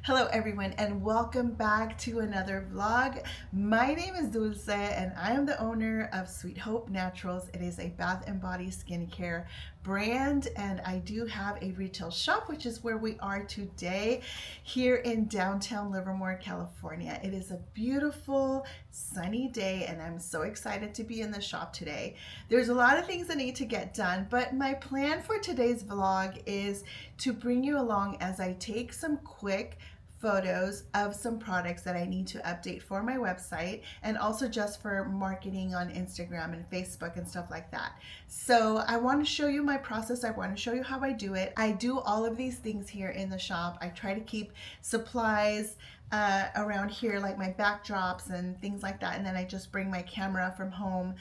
Hello everyone and welcome back to another vlog. My name is Dulce and I am the owner of Sweet Hope Naturals. It is a bath and body skincare brand and I do have a retail shop, which is where we are today here in downtown Livermore, California. It is a beautiful sunny day and I'm so excited to be in the shop today. There's a lot of things that need to get done, but my plan for today's vlog is to bring you along as I take some quick photos of some products that I need to update for my website and also just for marketing on Instagram and Facebook and stuff like that. So I want to show you my process. I want to show you how I do it. I do all of these things here in the shop. I try to keep supplies around here, like my backdrops and things like that, and then I just bring my camera from home.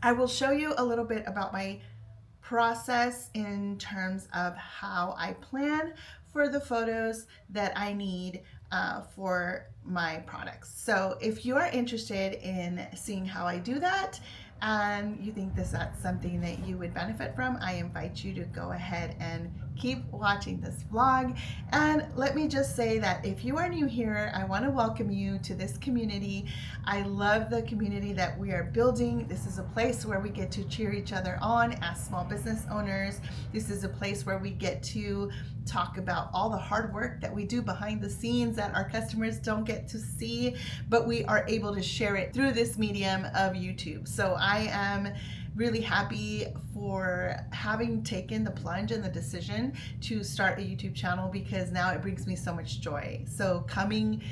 I will show you a little bit about my process in terms of how I plan for the photos that I need for my products. So if you are interested in seeing how I do that and you think that's something that you would benefit from, I invite you to go ahead and keep watching this vlog. And let me just say that if you are new here, I want to welcome you to this community. I love the community that we are building. This is a place where we get to cheer each other on as small business owners. This is a place where we get to talk about all the hard work that we do behind the scenes that our customers don't get to see, but we are able to share it through this medium of YouTube. So I am really happy for having taken the plunge and the decision to start a YouTube channel, because now it brings me so much joy. So coming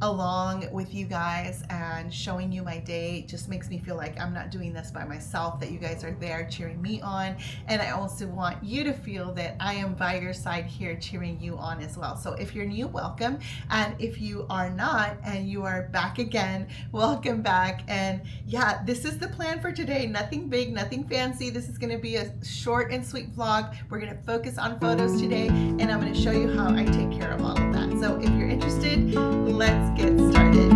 along with you guys and showing you my day just makes me feel like I'm not doing this by myself, that you guys are there cheering me on. And I also want you to feel that I am by your side here cheering you on as well. So if you're new, welcome. And if you are not and you are back again, welcome back. And yeah, this is the plan for today. Nothing big, nothing fancy. This is going to be a short and sweet vlog. We're going to focus on photos today and I'm going to show you how I take care of all of that. So if you're interested, let's get started.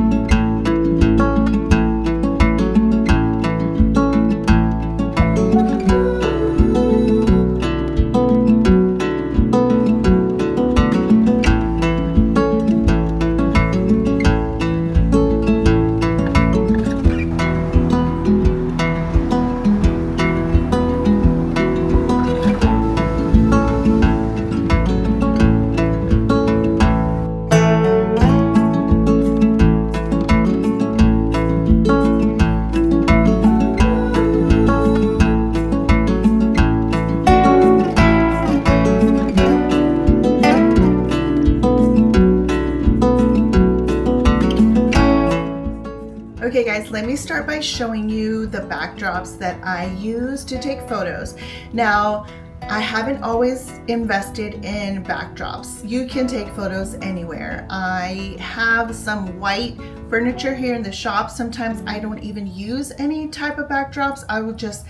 Okay guys, let me start by showing you the backdrops that I use to take photos. Now, I haven't always invested in backdrops. You can take photos anywhere. I have some white furniture here in the shop. Sometimes I don't even use any type of backdrops. I will just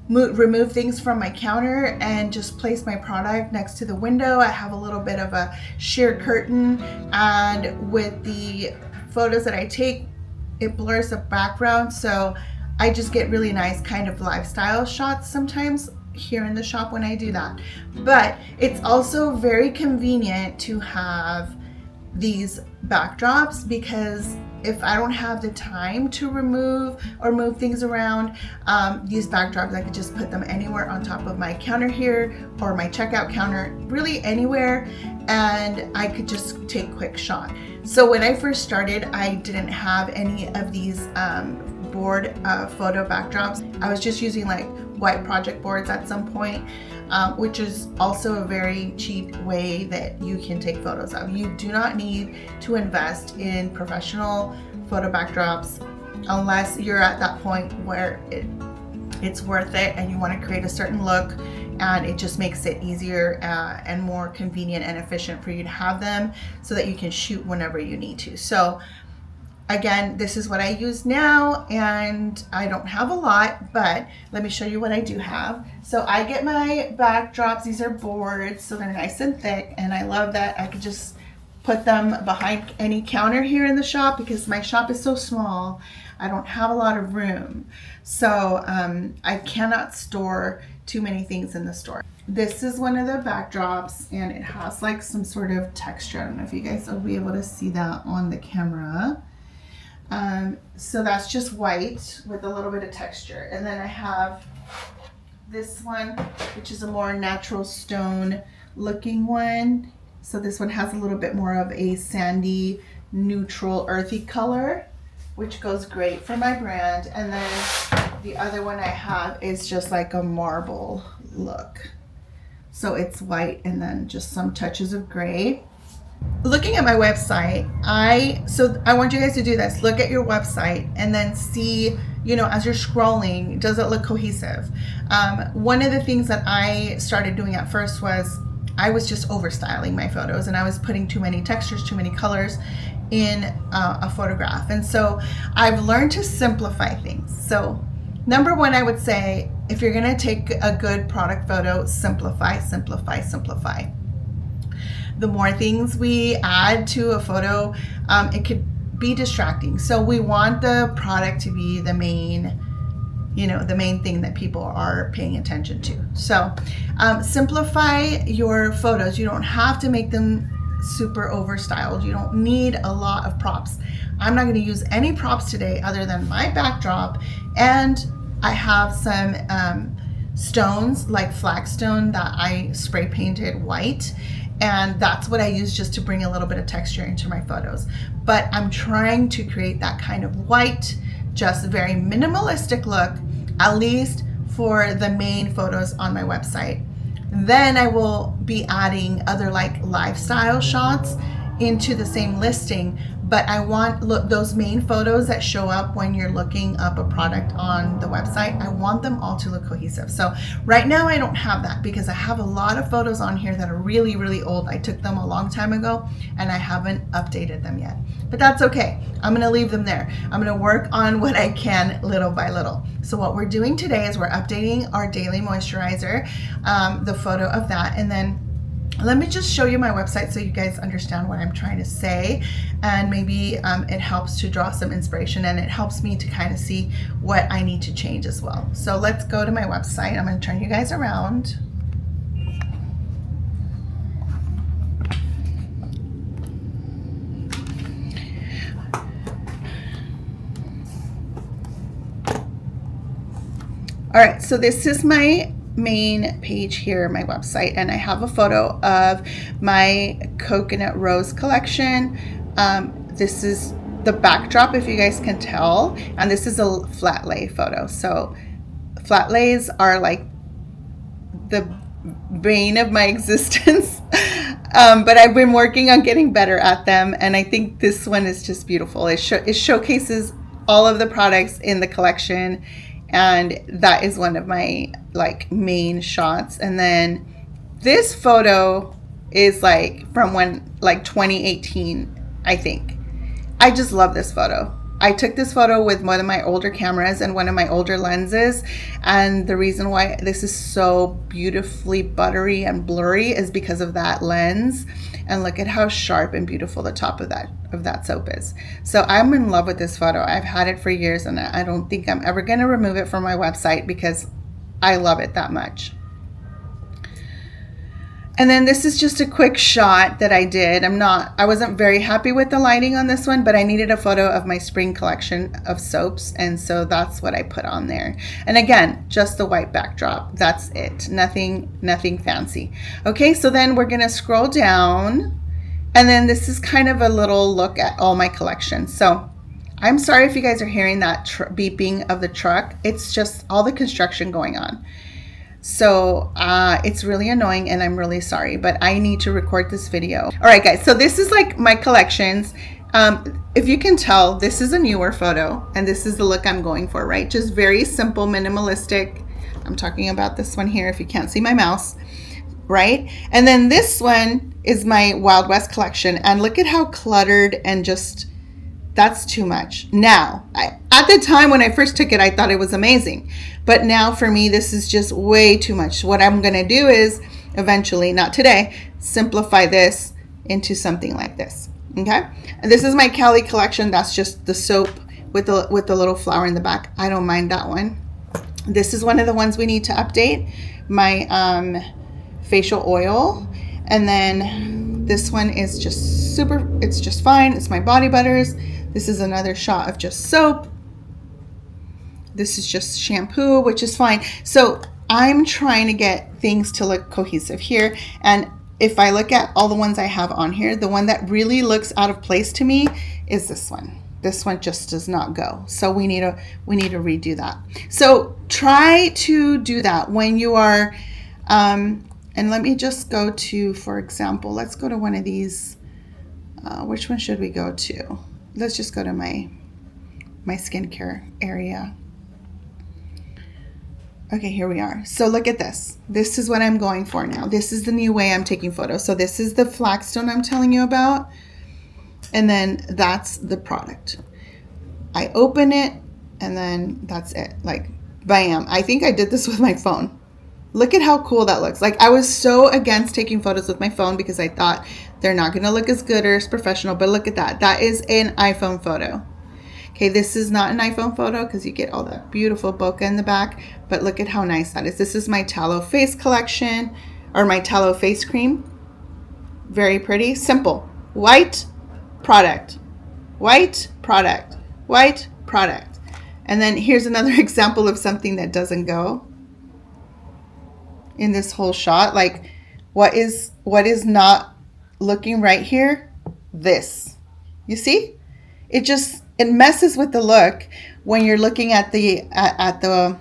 remove things from my counter and just place my product next to the window. I have a little bit of a sheer curtain, and with the photos that I take, it blurs the background, so I just get really nice kind of lifestyle shots sometimes here in the shop when I do that. But it's also very convenient to have these backdrops, because if I don't have the time to remove or move things around, these backdrops, I could just put them anywhere on top of my counter here or my checkout counter, really anywhere, and I could just take quick shot. So when I first started, I didn't have any of these board photo backdrops. I was just using like white project boards at some point, which is also a very cheap way that you can take photos of. You do not need to invest in professional photo backdrops unless you're at that point where it's worth it and you want to create a certain look, and it just makes it easier and more convenient and efficient for you to have them so that you can shoot whenever you need to. So again, this is what I use now, and I don't have a lot, but let me show you what I do have. So I get my backdrops. These are boards, so they're nice and thick, and I love that I could just put them behind any counter here in the shop, because my shop is so small, I don't have a lot of room. So I cannot store too many things in the store. this is one of the backdrops, and it has like some sort of texture. I don't know if you guys will be able to see that on the camera. So that's just white with a little bit of texture. And then I have this one, which is a more natural stone looking one. So this one has a little bit more of a sandy, neutral, earthy color, which goes great for my brand. And then the other one I have is just like a marble look. So it's white and then just some touches of gray. Looking at my website, I want you guys to do this. Look at your website and then see, you know, as you're scrolling, does it look cohesive? One of the things that I started doing at first was I was just overstyling my photos, and I was putting too many textures, too many colors in a photograph. And so I've learned to simplify things. So number one, I would say, if you're gonna take a good product photo, simplify, simplify, simplify. The more things we add to a photo, it could be distracting. So we want the product to be the main, you know, the main thing that people are paying attention to. So simplify your photos. You don't have to make them super overstyled. You don't need a lot of props. I'm not going to use any props today other than my backdrop, and I have some stones like flagstone that I spray painted white, and that's what I use just to bring a little bit of texture into my photos. But I'm trying to create that kind of white, just very minimalistic look, at least for the main photos on my website. Then I will be adding other like lifestyle shots into the same listing, but I want those main photos that show up when you're looking up a product on the website, I want them all to look cohesive. So right now I don't have that because I have a lot of photos on here that are really, really old. I took them a long time ago and I haven't updated them yet, but that's okay. I'm gonna leave them there. I'm gonna work on what I can little by little. So what we're doing today is we're updating our daily moisturizer, the photo of that, and then let me just show you my website so you guys understand what I'm trying to say, and maybe it helps to draw some inspiration, and it helps me to kind of see what I need to change as well. So let's go to my website. I'm going to turn you guys around. All right, so this is my main page here, my website, and I have a photo of my coconut rose collection. This is the backdrop, if you guys can tell, and this is a flat lay photo. So flat lays are like the bane of my existence, but I've been working on getting better at them, and I think this one is just beautiful. It showcases all of the products in the collection, and that is one of my like main shots. And then this photo is like from when, like 2018, I think. I just love this photo. I took this photo with one of my older cameras and one of my older lenses, and the reason why this is so beautifully buttery and blurry is because of that lens. And look at how sharp and beautiful the top of that soap is. So I'm in love with this photo. I've had it for years, and I don't think I'm ever going to remove it from my website because I love it that much. And then this is just a quick shot that I did. I wasn't very happy with the lighting on this one, but I needed a photo of my spring collection of soaps, and so that's what I put on there. And again, just the white backdrop. That's it. Nothing fancy. Okay, so then we're gonna scroll down, and then this is kind of a little look at all my collections. So I'm sorry if you guys are hearing that beeping of the truck. It's just all the construction going on. So it's really annoying, and I'm really sorry, but I need to record this video. All right, guys, so this is like my collections. If you can tell, this is a newer photo, and this is the look I'm going for, right? Just very simple, minimalistic. I'm talking about this one here if you can't see my mouse, right? And then this one is my Wild West collection, and look at how cluttered and just, that's too much. Now, at the time when I first took it, I thought it was amazing. But now for me, this is just way too much. What I'm going to do is eventually, not today, simplify this into something like this. Okay? And this is my Kelly collection. That's just the soap with the little flower in the back. I don't mind that one. This is one of the ones we need to update. My facial oil. And then this one is just super, it's just fine. It's my body butters. This is another shot of just soap. This is just shampoo, which is fine. So I'm trying to get things to look cohesive here. And if I look at all the ones I have on here, the one that really looks out of place to me is this one. This one just does not go. So we need to redo that. So try to do that when you are, and let me just go to, for example, let's go to one of these. Which one should we go to? Let's just go to my skincare area. Okay, here we are. So look at this. This is what I'm going for now. This is the new way I'm taking photos. So this is the flagstone I'm telling you about. And then that's the product. I open it and then that's it. Like, bam. I think I did this with my phone. Look at how cool that looks. Like, I was so against taking photos with my phone because I thought they're not going to look as good or as professional. But look at that. That is an iPhone photo. Okay, this is not an iPhone photo because you get all that beautiful bokeh in the back, but look at how nice that is. This is my tallow face collection, or my tallow face cream. Very pretty, simple. White product, white product, white product. And then here's another example of something that doesn't go in this whole shot. Like, what is not looking right here? This. You see? It messes with the look when you're looking at the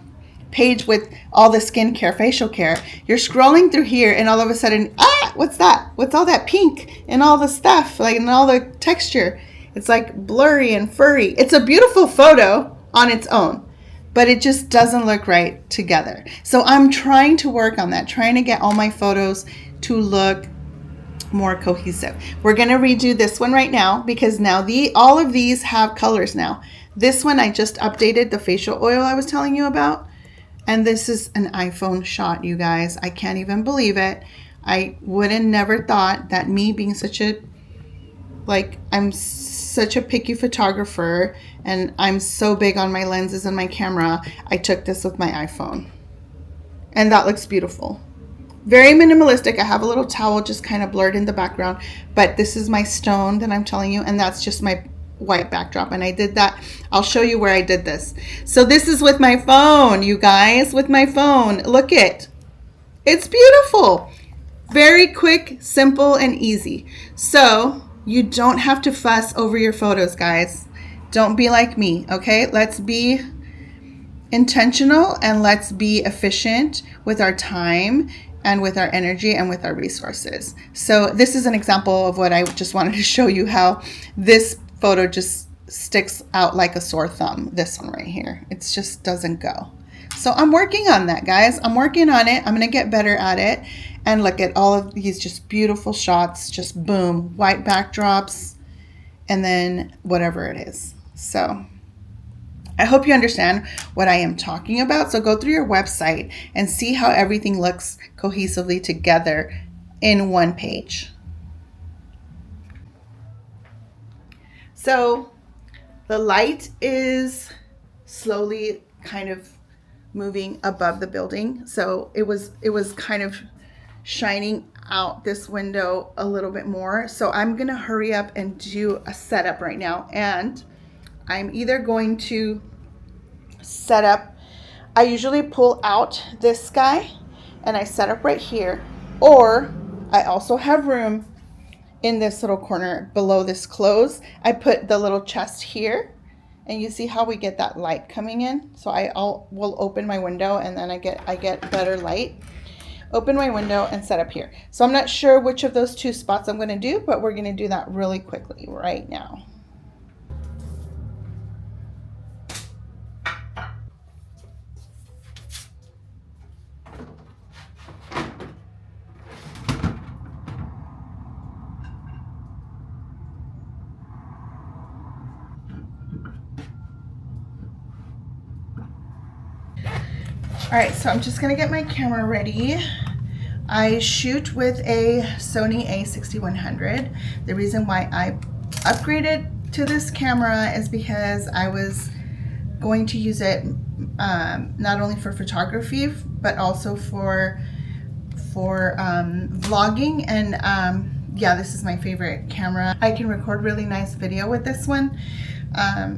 page with all the skincare, facial care. You're scrolling through here and all of a sudden, what's that? What's all that pink and all the stuff, like, and all the texture? It's like blurry and furry. It's a beautiful photo on its own, but it just doesn't look right together. So I'm trying to work on that, trying to get all my photos to look more cohesive. We're going to redo this one right now because now all of these have colors now. This one I just updated the facial oil I was telling you about, and this is an iPhone shot, you guys. I can't even believe it. I would have never thought that me being I'm such a picky photographer and I'm so big on my lenses and my camera, I took this with my iPhone. And that looks beautiful. Very minimalistic. I have a little towel just kind of blurred in the background, but this is my stone that I'm telling you, and that's just my white backdrop. And I did that. I'll show you where I did this. So this is with my phone, you guys, with my phone. Look it. It's beautiful. Very quick, simple, and easy. So you don't have to fuss over your photos, guys. Don't be like me, okay? Let's be intentional and let's be efficient with our time and with our energy and with our resources. So this is an example of what I just wanted to show you, how this photo just sticks out like a sore thumb. This one right here, it just doesn't go. So I'm working on that, guys. I'm working on it. I'm gonna get better at it. And look at all of these just beautiful shots, just boom, white backdrops, and then whatever it is. So I hope you understand what I am talking about. So go through your website and see how everything looks cohesively together in one page. So the light is slowly kind of moving above the building. So it was kind of shining out this window a little bit more. So I'm gonna hurry up and do a setup right now. And I'm either going to set up, I usually pull out this guy and I set up right here, or I also have room in this little corner below this close. I put the little chest here, and you see how we get that light coming in. So will open my window and then I get better light. Open my window and set up here. So I'm not sure which of those two spots I'm going to do, but we're going to do that really quickly right now. All right, so I'm just gonna get my camera ready. I shoot with a Sony a6100. The reason why I upgraded to this camera is because I was going to use it not only for photography, but also for for vlogging, and yeah, this is my favorite camera. I can record really nice video with this one,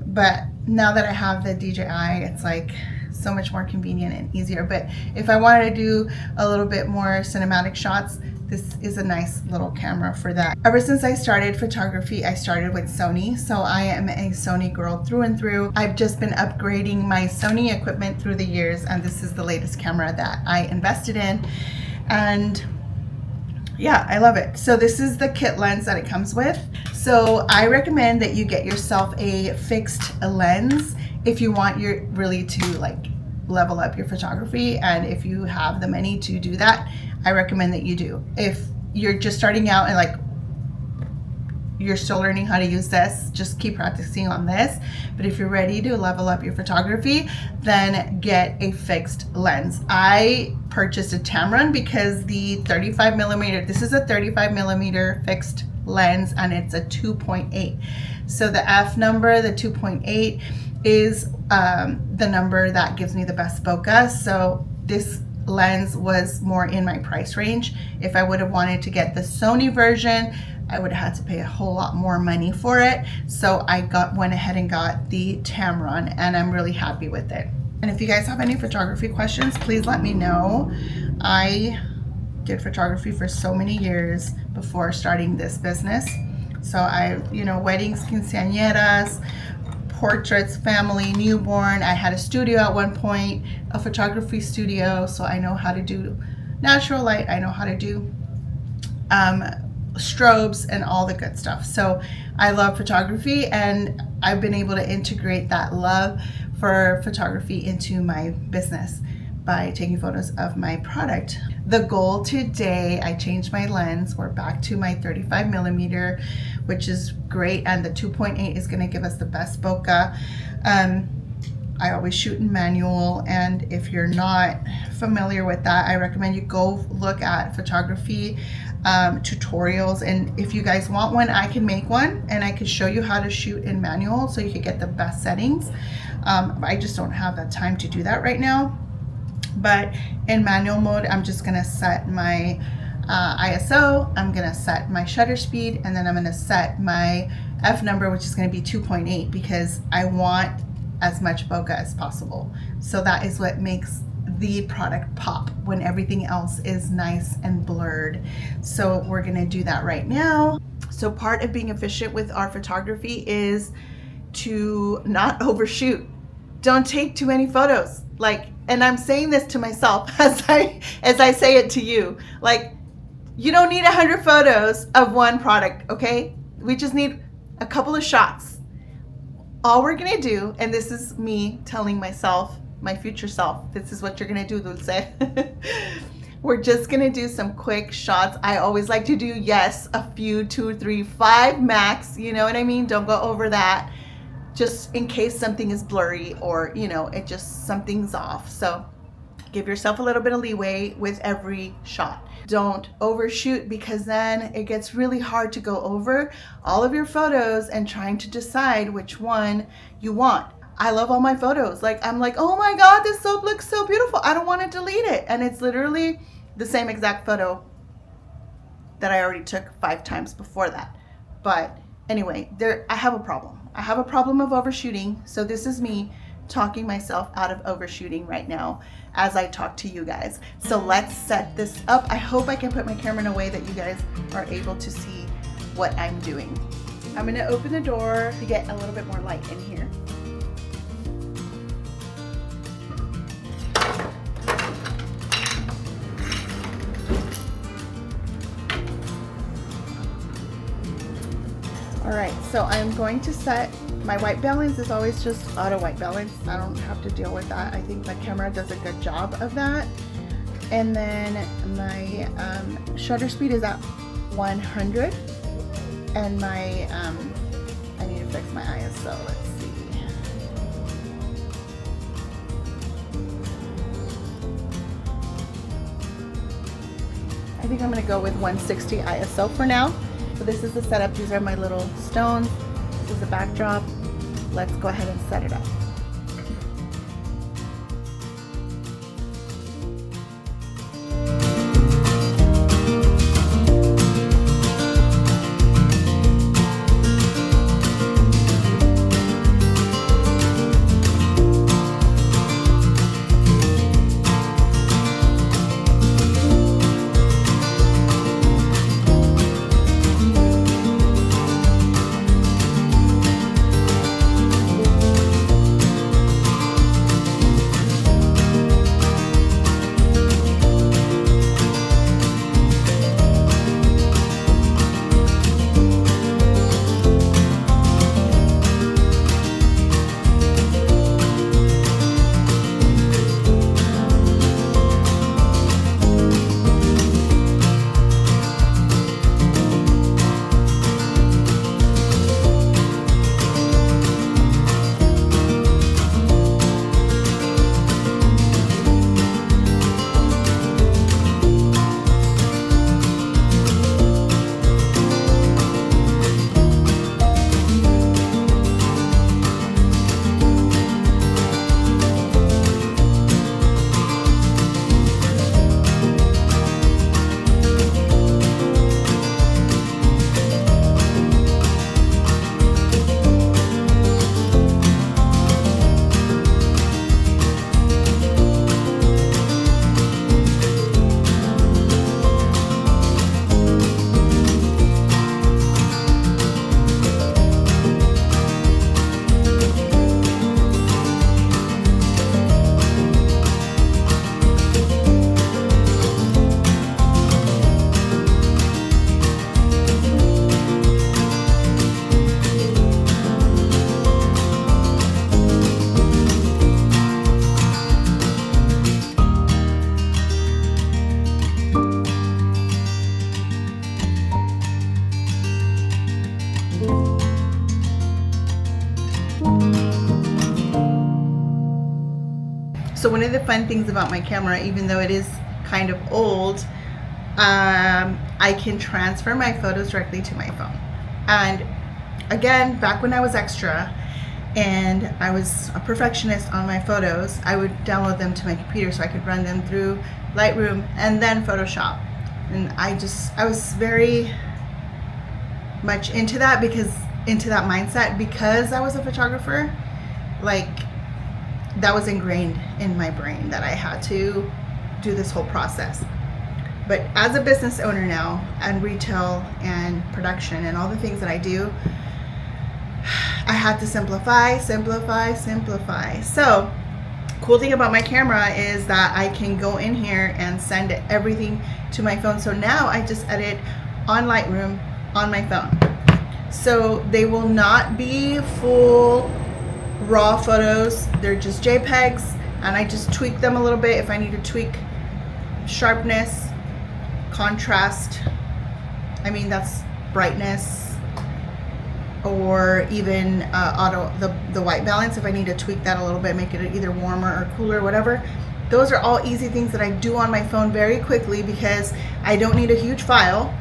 but now that I have the DJI, it's like so much more convenient and easier. But if I wanted to do a little bit more cinematic shots, this is a nice little camera for that. Ever since I started photography, I started with Sony, so I am a Sony girl through and through. I've just been upgrading my Sony equipment through the years, and this is the latest camera that I invested in, and yeah, I love it. So this is the kit lens that it comes with. So I recommend that you get yourself a fixed lens if you want your really to like level up your photography, and if you have the money to do that, I recommend that you do. If you're just starting out and like you're still learning how to use this, just keep practicing on this. But if you're ready to level up your photography, then get a fixed lens. I purchased a Tamron because the 35 millimeter, this is a 35 millimeter fixed lens, and it's a 2.8. So the F number, the 2.8, is the number that gives me the best bokeh. So this lens was more in my price range. If I would have wanted to get the Sony version, I would have had to pay a whole lot more money for it. So I went ahead and got the Tamron, and I'm really happy with it. And if you guys have any photography questions, please let me know. I did photography for so many years before starting this business. So weddings, quinceañeras, portraits, family, newborn. I had a studio at one point, a photography studio, so I know how to do natural light. I know how to do strobes and all the good stuff. So I love photography, and I've been able to integrate that love for photography into my business by taking photos of my product. The goal today, I changed my lens. We're back to my 35 millimeter, which is great, and the 2.8 is going to give us the best bokeh. I always shoot in manual, and if you're not familiar with that, I recommend you go look at photography tutorials, and if you guys want one, I can make one and I can show you how to shoot in manual so you can get the best settings. I just don't have the time to do that right now, but in manual mode, I'm just gonna set my ISO, I'm gonna set my shutter speed, and then I'm gonna set my F number, which is gonna be 2.8, because I want as much bokeh as possible. So that is what makes the product pop when everything else is nice and blurred. So we're gonna do that right now. So part of being efficient with our photography is to not overshoot. Don't take too many photos. And I'm saying this to myself as I say it to you. You don't need 100 photos of one product, okay? We just need a couple of shots. All we're gonna do, and this is me telling myself, my future self, this is what you're gonna do, Dulce. We're just gonna do some quick shots. I always like to do, yes, a few, 2, 3, 5 max, you know what I mean? Don't go over that, just in case something is blurry or, something's off. So give yourself a little bit of leeway with every shot. Don't overshoot, because then it gets really hard to go over all of your photos and trying to decide which one you want. I love all my photos. I'm like, oh my God, this soap looks so beautiful. I don't want to delete it. And it's literally the same exact photo that I already took 5 times before that. But anyway, I have a problem. I have a problem of overshooting. So this is me talking myself out of overshooting right now as I talk to you guys. So let's set this up. I hope I can put my camera in a way that you guys are able to see what I'm doing. I'm gonna open the door to get a little bit more light in here. All right, so I'm going to set my white balance. Is always just auto white balance. I don't have to deal with that. I think my camera does a good job of that. And then my shutter speed is at 100, and my I need to fix my ISO. Let's see. I think I'm gonna go with 160 ISO for now. So this is the setup. These are my little stones. This is the backdrop. Let's go ahead and set it up. So one of the fun things about my camera, even though it is kind of old, I can transfer my photos directly to my phone. And again, back when I was extra and I was a perfectionist on my photos, I would download them to my computer so I could run them through Lightroom and then Photoshop. And I was very much into that mindset because I was a photographer. Like, that was ingrained in my brain that I had to do this whole process. But as a business owner now, and retail and production and all the things that I do, I had to simplify. So, cool thing about my camera is that I can go in here and send everything to my phone. So now I just edit on Lightroom on my phone. So they will not be full raw photos. They're just JPEGs, and I just tweak them a little bit if I need to tweak sharpness, contrast, that's brightness, or even the white balance if I need to tweak that a little bit, make it either warmer or cooler, whatever. Those are all easy things that I do on my phone very quickly because I don't need a huge file.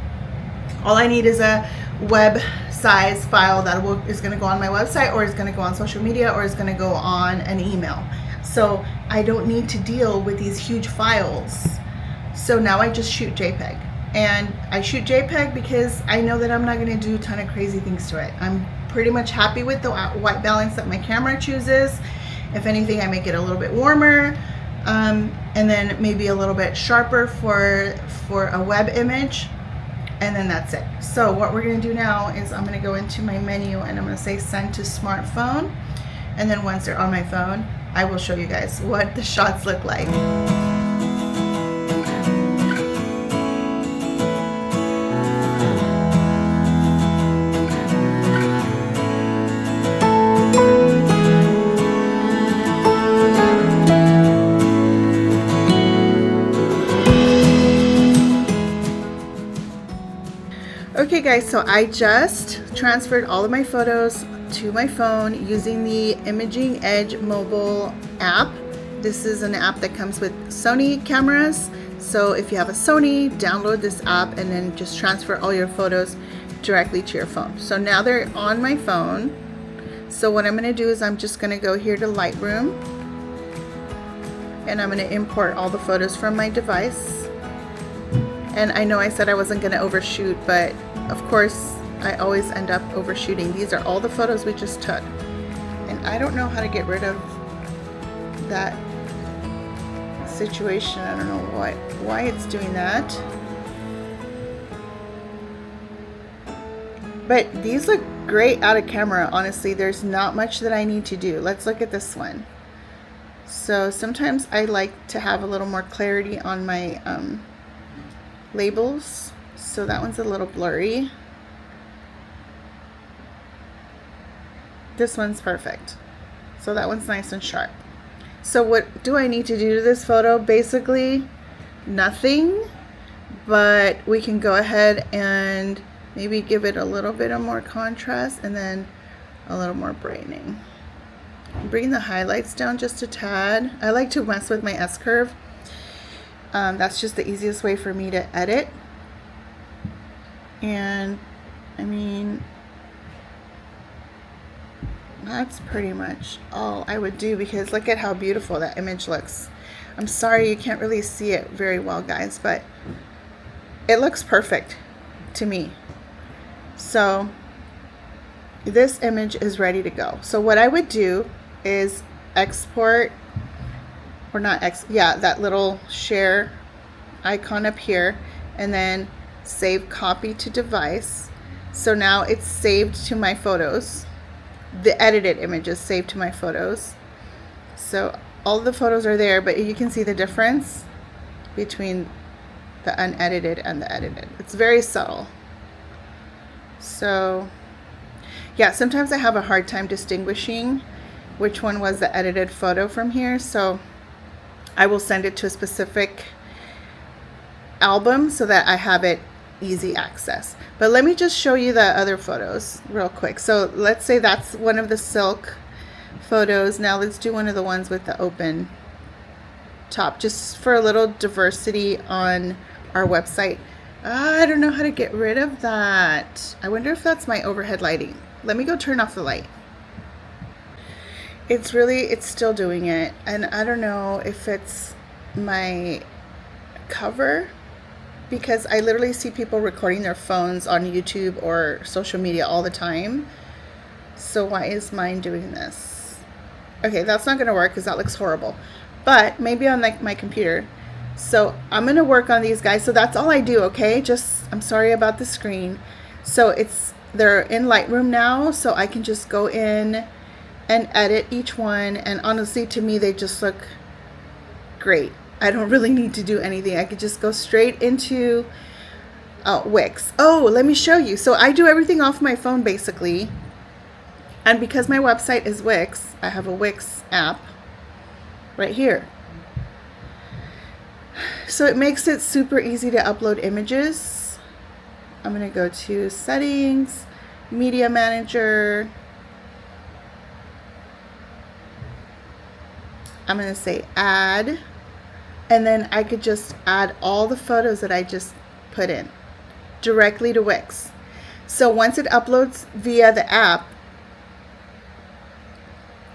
All I need is a web size file that is going to go on my website, or is going to go on social media, or is going to go on an email. So I don't need to deal with these huge files. So now I just shoot JPEG. And I shoot JPEG because I know that I'm not going to do a ton of crazy things to it. I'm pretty much happy with the white balance that my camera chooses. If anything, I make it a little bit warmer, and then maybe a little bit sharper for a web image, and then that's it. So what we're going to do now is I'm going to go into my menu and I'm going to say send to smartphone, and then once they're on my phone, I will show you guys what the shots look like. Okay guys, so I just transferred all of my photos to my phone using the Imaging Edge mobile app. This is an app that comes with Sony cameras. So if you have a Sony, download this app and then just transfer all your photos directly to your phone. So now they're on my phone. So what I'm going to do is I'm just going to go here to Lightroom and I'm going to import all the photos from my device. And I know I said I wasn't going to overshoot, but of course I always end up overshooting. These are all the photos we just took. And I don't know how to get rid of that situation. I don't know why it's doing that. But these look great out of camera, honestly. There's not much that I need to do. Let's look at this one. So sometimes I like to have a little more clarity on my labels, so that one's a little blurry. This one's perfect, so that one's nice and sharp. So what do I need to do to this photo? Basically nothing, but we can go ahead and maybe give it a little bit of more contrast and then a little more brightening. Bring the highlights down just a tad. I like to mess with my S-curve. That's just the easiest way for me to edit. And that's pretty much all I would do, because look at how beautiful that image looks. I'm sorry you can't really see it very well, guys, but it looks perfect to me. So this image is ready to go. So what I would do is export, or not that little share icon up here, and then save copy to device. So now it's saved to my photos. The edited image is saved to my photos. So all the photos are there, but you can see the difference between the unedited and the edited. It's very subtle. So yeah, sometimes I have a hard time distinguishing which one was the edited photo from here. So I will send it to a specific album so that I have it easy access. But let me just show you the other photos real quick. So let's say that's one of the silk photos. Now let's do one of the ones with the open top, just for a little diversity on our website. I don't know how to get rid of that. I wonder if that's my overhead lighting. Let me go turn off the light. It's still doing it, and I don't know if it's my cover, because I literally see people recording their phones on YouTube or social media all the time. So why is mine doing this? Okay, that's not gonna work because that looks horrible, but maybe on like my computer. So I'm gonna work on these guys. So that's all I do, okay? Just, I'm sorry about the screen. So they're in Lightroom now, so I can just go in and edit each one, and honestly, to me, they just look great. I don't really need to do anything. I could just go straight into Wix. Oh, let me show you. So I do everything off my phone basically, and because my website is Wix, I have a Wix app right here. So it makes it super easy to upload images. I'm gonna go to settings, media manager. I'm going to say add, and then I could just add all the photos that I just put in directly to Wix. So once it uploads via the app,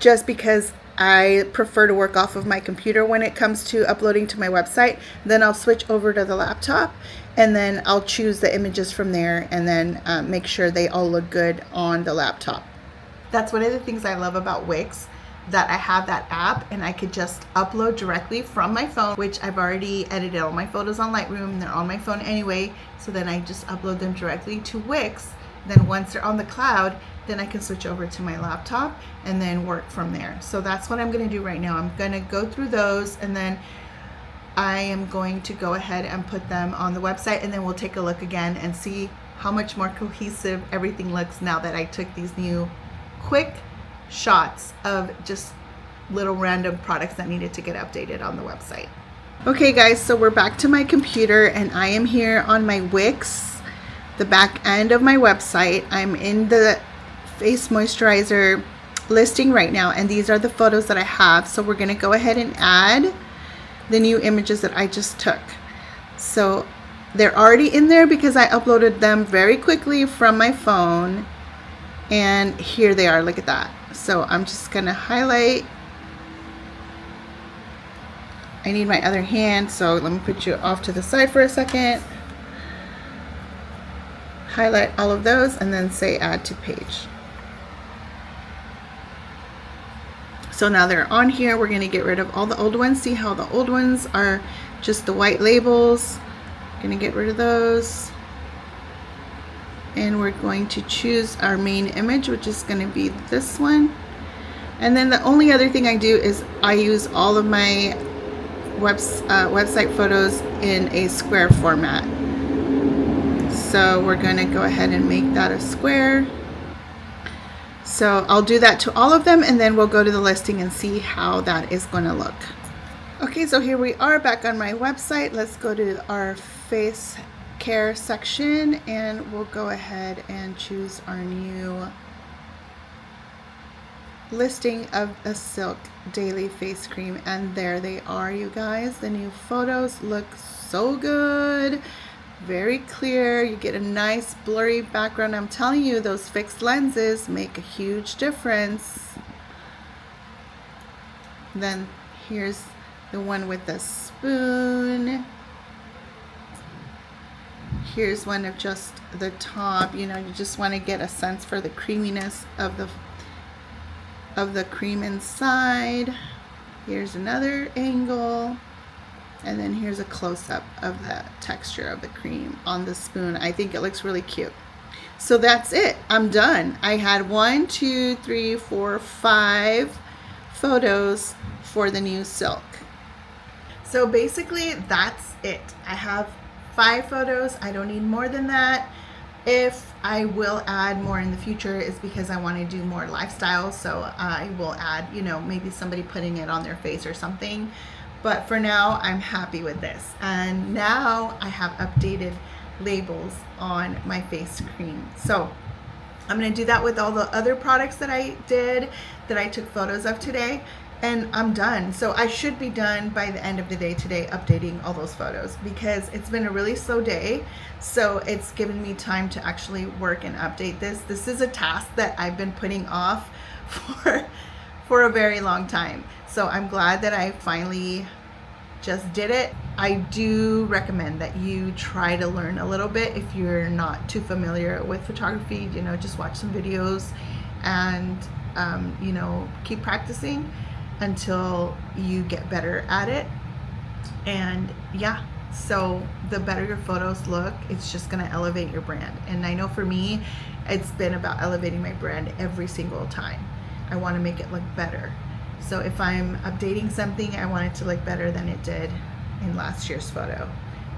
just because I prefer to work off of my computer when it comes to uploading to my website, then I'll switch over to the laptop, and then I'll choose the images from there, and then make sure they all look good on the laptop. That's one of the things I love about Wix, that I have that app and I could just upload directly from my phone, which I've already edited all my photos on Lightroom. They're on my phone anyway, so then I just upload them directly to Wix. Then once they're on the cloud, then I can switch over to my laptop and then work from there. So that's what I'm going to do right now. I'm going to go through those, and then I am going to go ahead and put them on the website, and then we'll take a look again and see how much more cohesive everything looks now that I took these new quick shots of just little random products that needed to get updated on the website. Okay guys, so we're back to my computer, and I am here on my Wix, the back end of my website. I'm in the face moisturizer listing right now, and these are the photos that I have. So we're going to go ahead and add the new images that I just took. So they're already in there because I uploaded them very quickly from my phone, and here they are. Look at that. So I'm just going to highlight. I need my other hand, so let me put you off to the side for a second. Highlight all of those and then say add to page. So now they're on here. We're going to get rid of all the old ones. See how the old ones are just the white labels. Going to get rid of those. And we're going to choose our main image, which is going to be this one. And then the only other thing I do is I use all of my website photos in a square format. So we're going to go ahead and make that a square. So I'll do that to all of them, and then we'll go to the listing and see how that is going to look. Okay, so here we are back on my website. Let's go to our face care section, and we'll go ahead and choose our new listing of the Silk Daily Face Cream. And there they are, you guys. The new photos look so good. Very clear. You get a nice blurry background. I'm telling you, those fixed lenses make a huge difference. Then here's the one with the spoon. Here's one of just the top. You know, you just want to get a sense for the creaminess of the cream inside. Here's another angle. And then here's a close-up of the texture of the cream on the spoon. I think it looks really cute. So that's it. I'm done. I had 1, 2, 3, 4, 5 photos for the new Silk. So basically that's it. I have 5 photos. I don't need more than that. If I will add more in the future, is because I want to do more lifestyle. So I will add, you know, maybe somebody putting it on their face or something. But for now, I'm happy with this. And now I have updated labels on my face cream. So I'm going to do that with all the other products that I did, that I took photos of today. and I'm done. So I should be done by the end of the day today, updating all those photos, because it's been a really slow day. So it's given me time to actually work and update this. This is a task that I've been putting off for a very long time. So I'm glad that I finally just did it. I do recommend that you try to learn a little bit if you're not too familiar with photography. You know, just watch some videos and you know, keep practicing until you get better at it. And yeah, so the better your photos look, it's just going to elevate your brand. And I know for me, it's been about elevating my brand every single time. I want to make it look better. So if I'm updating something, I want it to look better than it did in last year's photo,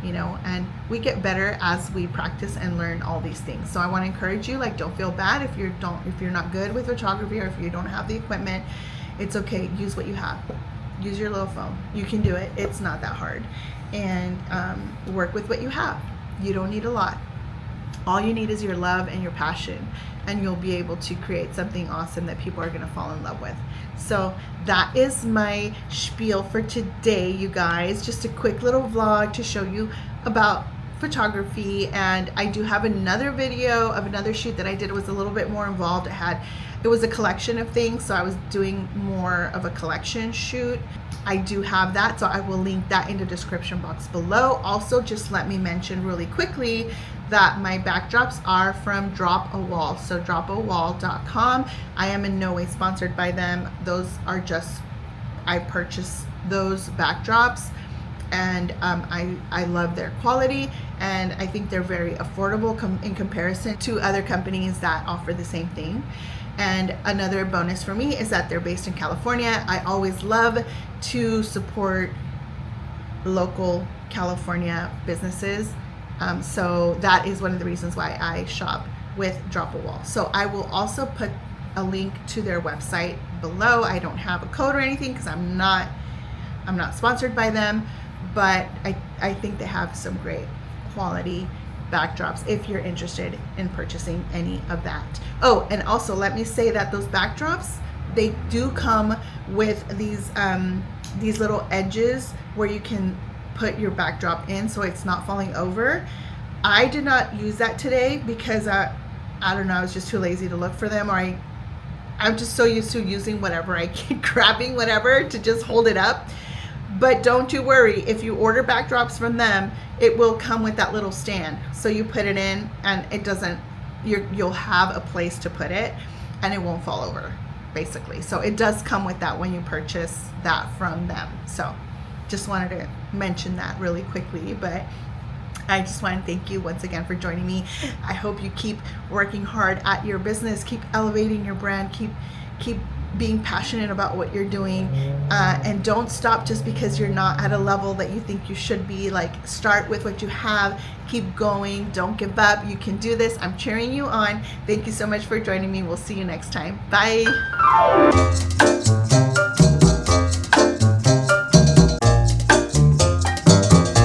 you know. And we get better as we practice and learn all these things. So I want to encourage you, like, don't feel bad if you're not good with photography, or if you don't have the equipment. It's okay. Use what you have. Use your little phone. You can do it. It's not that hard. And work with what you have. You don't need a lot. All you need is your love and your passion, and you'll be able to create something awesome that people are going to fall in love with. So that is my spiel for today, you guys. Just a quick little vlog to show you about photography. And I do have another video of another shoot that I did. It was a little bit more involved. It was a collection of things, so I was doing more of a collection shoot. I do have that, so I will link that in the description box below. Also, just let me mention really quickly that my backdrops are from Drop a Wall, so dropawall.com. I am in no way sponsored by them. Those are just, I purchased those backdrops, and I love their quality, and I think they're very affordable in comparison to other companies that offer the same thing. And another bonus for me is that they're based in California. I always love to support local California businesses. So that is one of the reasons why I shop with Drop a Wall. So I will also put a link to their website below. I don't have a code or anything because I'm not sponsored by them, but I think they have some great quality backdrops if you're interested in purchasing any of that. Oh, and also let me say that those backdrops, they do come with these little edges where you can put your backdrop in so it's not falling over. I did not use that today because I don't know, I was just too lazy to look for them, or I'm just so used to using whatever I keep grabbing whatever to just hold it up. But don't you worry, if you order backdrops from them, it will come with that little stand. So you put it in and it doesn't, you'll have a place to put it and it won't fall over, basically. So it does come with that when you purchase that from them. So just wanted to mention that really quickly, but I just want to thank you once again for joining me. I hope you keep working hard at your business, keep elevating your brand, keep being passionate about what you're doing, and don't stop just because you're not at a level that you think you should be. Like, start with what you have, keep going, don't give up. You can do this. I'm cheering you on. Thank you so much for joining me. We'll see you next time. Bye.